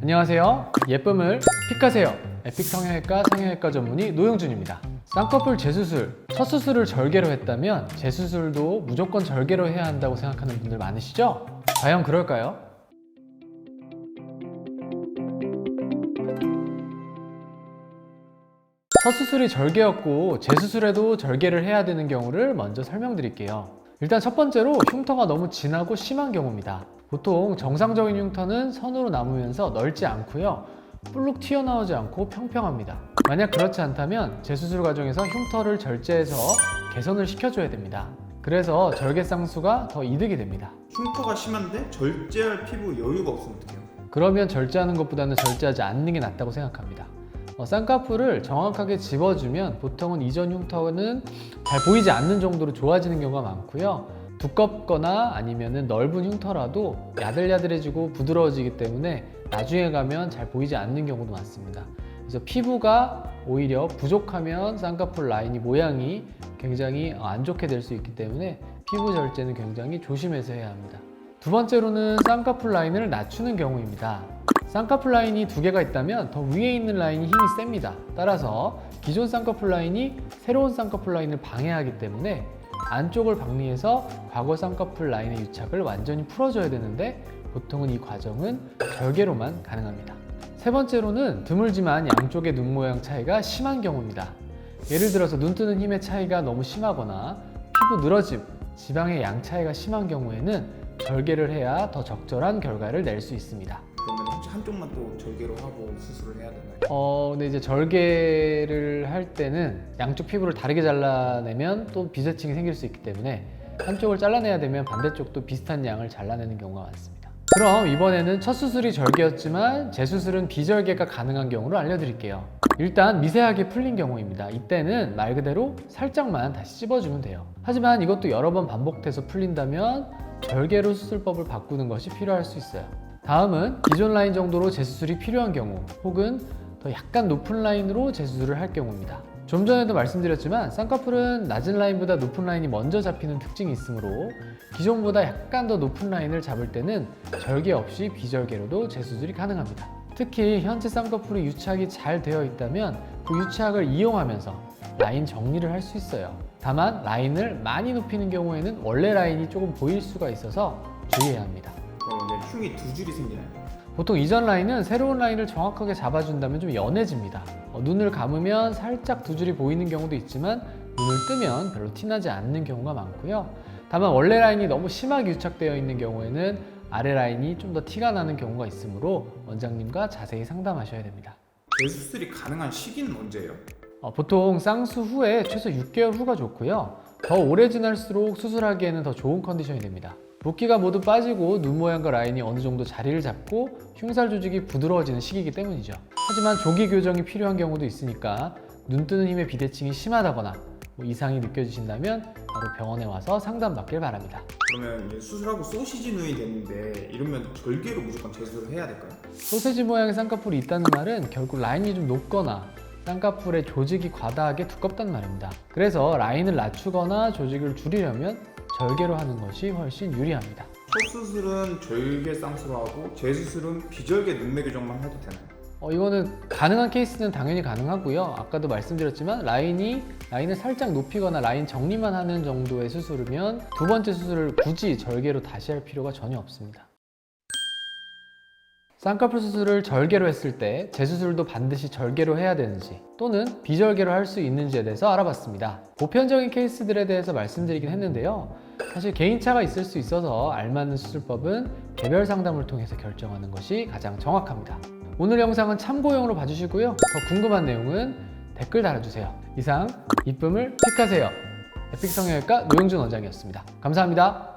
안녕하세요. 예쁨을 픽하세요. 에픽 성형외과 성형외과 전문의 노영준입니다. 쌍꺼풀 재수술, 첫 수술을 절개로 했다면 재수술도 무조건 절개로 해야 한다고 생각하는 분들 많으시죠? 과연 그럴까요? 첫 수술이 절개였고 재수술에도 절개를 해야 되는 경우를 먼저 설명드릴게요. 일단 첫 번째로 흉터가 너무 진하고 심한 경우입니다. 보통 정상적인 흉터는 선으로 남으면서 넓지 않고요, 볼록 튀어나오지 않고 평평합니다. 만약 그렇지 않다면 재수술 과정에서 흉터를 절제해서 개선을 시켜줘야 됩니다. 그래서 절개 쌍수가 더 이득이 됩니다. 흉터가 심한데 절제할 피부 여유가 없으면 어떡해요? 그러면 절제하는 것보다는 절제하지 않는 게 낫다고 생각합니다. 쌍꺼풀을 정확하게 집어주면 보통은 이전 흉터는 잘 보이지 않는 정도로 좋아지는 경우가 많고요, 두껍거나 아니면 넓은 흉터라도 야들야들해지고 부드러워지기 때문에 나중에 가면 잘 보이지 않는 경우도 많습니다. 그래서 피부가 오히려 부족하면 쌍꺼풀 라인이 모양이 굉장히 안 좋게 될 수 있기 때문에 피부 절제는 굉장히 조심해서 해야 합니다. 두 번째로는 쌍꺼풀 라인을 낮추는 경우입니다. 쌍꺼풀 라인이 두 개가 있다면 더 위에 있는 라인이 힘이 셉니다. 따라서 기존 쌍꺼풀 라인이 새로운 쌍꺼풀 라인을 방해하기 때문에 안쪽을 박리해서 과거 쌍꺼풀 라인의 유착을 완전히 풀어줘야 되는데 보통은 이 과정은 절개로만 가능합니다. 세 번째로는 드물지만 양쪽의 눈 모양 차이가 심한 경우입니다. 예를 들어서 눈 뜨는 힘의 차이가 너무 심하거나 피부 늘어짐, 지방의 양 차이가 심한 경우에는 절개를 해야 더 적절한 결과를 낼 수 있습니다. 그러면 혹시 한쪽만 또 절개로 하고 수술을 해야 되나요? 근데 이제 절개를 할 때는 양쪽 피부를 다르게 잘라내면 또 비대칭이 생길 수 있기 때문에 한쪽을 잘라내야 되면 반대쪽도 비슷한 양을 잘라내는 경우가 많습니다. 그럼 이번에는 첫 수술이 절개였지만 재수술은 비절개가 가능한 경우를 알려드릴게요. 일단 미세하게 풀린 경우입니다. 이때는 말 그대로 살짝만 다시 찝어주면 돼요. 하지만 이것도 여러 번 반복돼서 풀린다면 절개로 수술법을 바꾸는 것이 필요할 수 있어요. 다음은 기존 라인 정도로 재수술이 필요한 경우, 혹은 더 약간 높은 라인으로 재수술을 할 경우입니다. 좀 전에도 말씀드렸지만 쌍꺼풀은 낮은 라인보다 높은 라인이 먼저 잡히는 특징이 있으므로 기존보다 약간 더 높은 라인을 잡을 때는 절개 없이 비절개로도 재수술이 가능합니다. 특히 현재 쌍꺼풀이 유착이 잘 되어 있다면 그 유착을 이용하면서 라인 정리를 할 수 있어요. 다만 라인을 많이 높이는 경우에는 원래 라인이 조금 보일 수가 있어서 주의해야 합니다. 그러면 흉이 두 줄이 생기나요? 보통 이전 라인은 새로운 라인을 정확하게 잡아준다면 좀 연해집니다. 눈을 감으면 살짝 두 줄이 보이는 경우도 있지만 눈을 뜨면 별로 티나지 않는 경우가 많고요. 다만 원래 라인이 너무 심하게 유착되어 있는 경우에는 아래 라인이 좀 더 티가 나는 경우가 있으므로 원장님과 자세히 상담하셔야 됩니다. 재수술이 가능한 시기는 언제예요? 보통 쌍수 후에 최소 6개월 후가 좋고요. 더 오래 지날수록 수술하기에는 더 좋은 컨디션이 됩니다. 붓기가 모두 빠지고 눈 모양과 라인이 어느 정도 자리를 잡고 흉살 조직이 부드러워지는 시기이기 때문이죠. 하지만 조기 교정이 필요한 경우도 있으니까 눈 뜨는 힘의 비대칭이 심하다거나 이상이 느껴지신다면 바로 병원에 와서 상담받길 바랍니다. 그러면 이제 수술하고 소시지 눈이 됐는데 이러면 절개로 무조건 재수술을 해야 될까요? 소세지 모양의 쌍꺼풀이 있다는 말은 결국 라인이 좀 높거나 쌍꺼풀의 조직이 과다하게 두껍단 말입니다. 그래서 라인을 낮추거나 조직을 줄이려면 절개로 하는 것이 훨씬 유리합니다. 첫 수술은 절개 쌍수로 하고 재수술은 비절개 눈매 교정만 해도 되나요? 이거는 가능한 케이스는 당연히 가능하고요. 아까도 말씀드렸지만 라인을 살짝 높이거나 라인 정리만 하는 정도의 수술이면 두 번째 수술을 굳이 절개로 다시 할 필요가 전혀 없습니다. 쌍꺼풀 수술을 절개로 했을 때 재수술도 반드시 절개로 해야 되는지 또는 비절개로 할 수 있는지에 대해서 알아봤습니다. 보편적인 케이스들에 대해서 말씀드리긴 했는데요. 사실 개인차가 있을 수 있어서 알맞는 수술법은 개별 상담을 통해서 결정하는 것이 가장 정확합니다. 오늘 영상은 참고용으로 봐주시고요. 더 궁금한 내용은 댓글 달아주세요. 이상 이쁨을 픽하세요. 에픽 성형외과 노영준 원장이었습니다. 감사합니다.